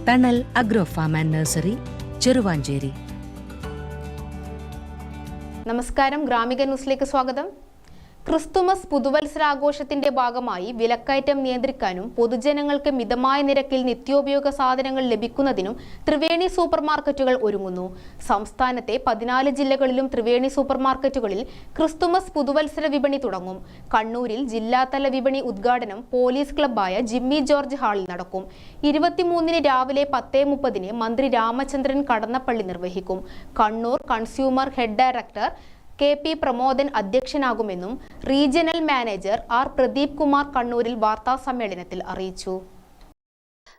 തണൽ agro farm and nursery, Cheruvancheri. നമസ്കാരം, ഗ്രാമിക ന്യൂസിലേക്ക് സ്വാഗതം. ക്രിസ്തുമസ് പുതുവത്സരാഘോഷത്തിന്റെ ഭാഗമായി വിലക്കയറ്റം നിയന്ത്രിക്കാനും പൊതുജനങ്ങൾക്ക് മിതമായ നിരക്കിൽ നിത്യോപയോഗ സാധനങ്ങൾ ലഭിക്കുന്നതിനും ത്രിവേണി സൂപ്പർമാർക്കറ്റുകൾ ഒരുങ്ങുന്നു. സംസ്ഥാനത്തെ 14 ജില്ലകളിലും ത്രിവേണി സൂപ്പർമാർക്കറ്റുകളിൽ ക്രിസ്തുമസ് പുതുവത്സര വിപണി തുടങ്ങും. കണ്ണൂരിൽ ജില്ലാതല വിപണി ഉദ്ഘാടനം പോലീസ് ക്ലബ്ബായ ജിമ്മി ജോർജ് ഹാളിൽ നടക്കും. 23-ന് രാവിലെ 10:30 മന്ത്രി രാമചന്ദ്രൻ കടന്നപ്പള്ളി നിർവഹിക്കും. Kannur consumer head director KP Pramodan അധ്യക്ഷനാകുമെന്നും regional manager R Pradeep Kumar കണ്ണൂരിൽ വാർത്താസമ്മേളനത്തിൽ അറിയിച്ചു.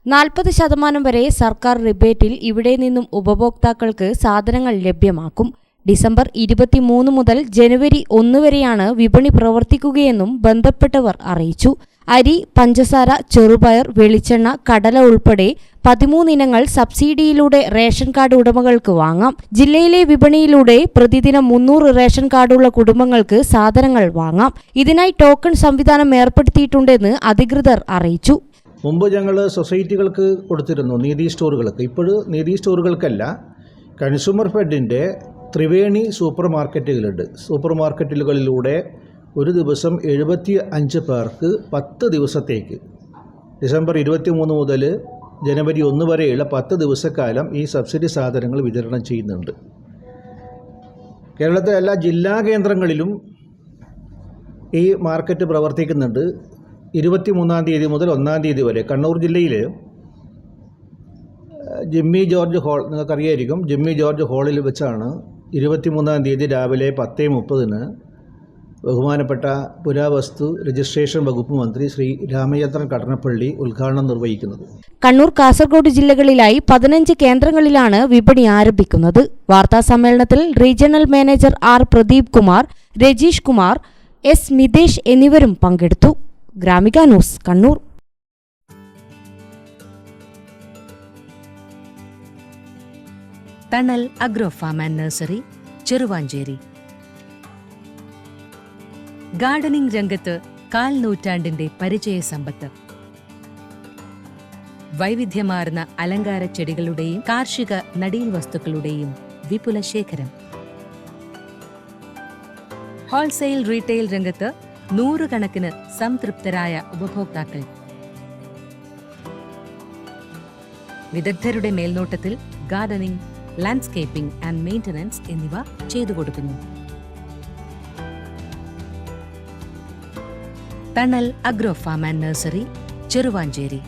40% വരെ സർക്കാർ റിബേറ്റിൽ ഇവിടെ നിന്നും ഉപഭോക്താക്കൾക്ക് സാധനങ്ങൾ ലഭ്യമാക്കും. ഡിസംബർ 23 മുതൽ ജനുവരി 1 വരെയാണ് വിപണി പ്രവർത്തിക്കുകയെന്നും ബന്ധപ്പെട്ടവർ അറിയിച്ചു. അരി, പഞ്ചസാര, ചെറുപയർ, വെളിച്ചെണ്ണ, കടല ഉൾപ്പെടെ 13 ഇനങ്ങൾ സബ്സിഡിയിലൂടെ റേഷൻ കാർഡ് ഉടമകൾക്ക് വാങ്ങാം. ജില്ലയിലെ വിപണിയിലൂടെ പ്രതിദിനം 300 റേഷൻ കാർഡുള്ള കുടുംബങ്ങൾക്ക് സാധനങ്ങൾ വാങ്ങാം. ഇതിനായി ടോക്കൺ സംവിധാനം ഏർപ്പെടുത്തിയിട്ടുണ്ടെന്ന് അധികൃതർ അറിയിച്ചു. മുമ്പ് ഞങ്ങൾ സൊസൈറ്റികൾക്ക് കൊടുത്തിരുന്നു, നീതി സ്റ്റോറുകൾക്ക്. ഇപ്പോൾ നീതി സ്റ്റോറുകൾക്കല്ല, കൺസ്യൂമർ ഫെഡിൻ്റെ ത്രിവേണി സൂപ്പർ മാർക്കറ്റുകളുണ്ട്. സൂപ്പർ മാർക്കറ്റുകളിലൂടെ ഒരു ദിവസം 75 പേർക്ക് 10 ദിവസത്തേക്ക് ഡിസംബർ 23 മുതൽ ജനുവരി 1 വരെയുള്ള 10 ദിവസക്കാലം ഈ സബ്സിഡി സാധനങ്ങൾ വിതരണം ചെയ്യുന്നുണ്ട്. കേരളത്തിലെ എല്ലാ ജില്ലാ കേന്ദ്രങ്ങളിലും ഈ മാർക്കറ്റ് പ്രവർത്തിക്കുന്നുണ്ട്. 23-ാം തീയതി മുതൽ 1-ാം തീയതി വരെ കണ്ണൂർ ജില്ലയിൽ ജിമ്മി ജോർജ് ഹാൾ, നിങ്ങൾക്കറിയായിരിക്കും, ജിമ്മി ജോർജ് ഹാളിൽ വെച്ചാണ് 23-ാം തീയതി രാവിലെ 10:30 ബഹുമാനപ്പെട്ട പുരാവസ്തു രജിസ്ട്രേഷൻ വകുപ്പ് മന്ത്രി ശ്രീ രാമചന്ദ്രൻ കടന്നപ്പള്ളി ഉദ്ഘാടനം നിർവഹിക്കുന്നത്. കണ്ണൂർ, കാസർഗോഡ് ജില്ലകളിലായി 15 കേന്ദ്രങ്ങളിലാണ് വിപണി ആരംഭിക്കുന്നത്. വാർത്താ സമ്മേളനത്തിൽ regional manager R Pradeep Kumar, Rajeesh Kumar, S Mithesh എന്നിവരും പങ്കെടുത്തു. Gramika news, Kannur. Thanal agro farm and nursery, Cheruvancheri. Gardening രംഗത്ത് 1/4 നൂറ്റാണ്ടിന്റെ പരിചയ സമ്പത്ത്. വൈവിധ്യമാർന്ന അലങ്കാര ചെടികളുടെയും കാർഷിക നടീൽ വസ്തുക്കളുടെയും വിപുല ശേഖരം. ഹോൾസെയിൽ റീറ്റെയിൽ രംഗത്ത് 100 കണക്കിന് സംതൃപ്തരായ ഉപഭോക്താക്കൾ. വിദഗ്ധരുടെ മേൽനോട്ടത്തിൽ ഗാർഡനിംഗ്, ലാൻഡ്സ്കേപ്പിംഗ് ആൻഡ് മെയിന്റനൻസ് എന്നിവ ചെയ്തു കൊടുക്കുന്നു. Thanal agro farm and nursery, Cheruvanchery.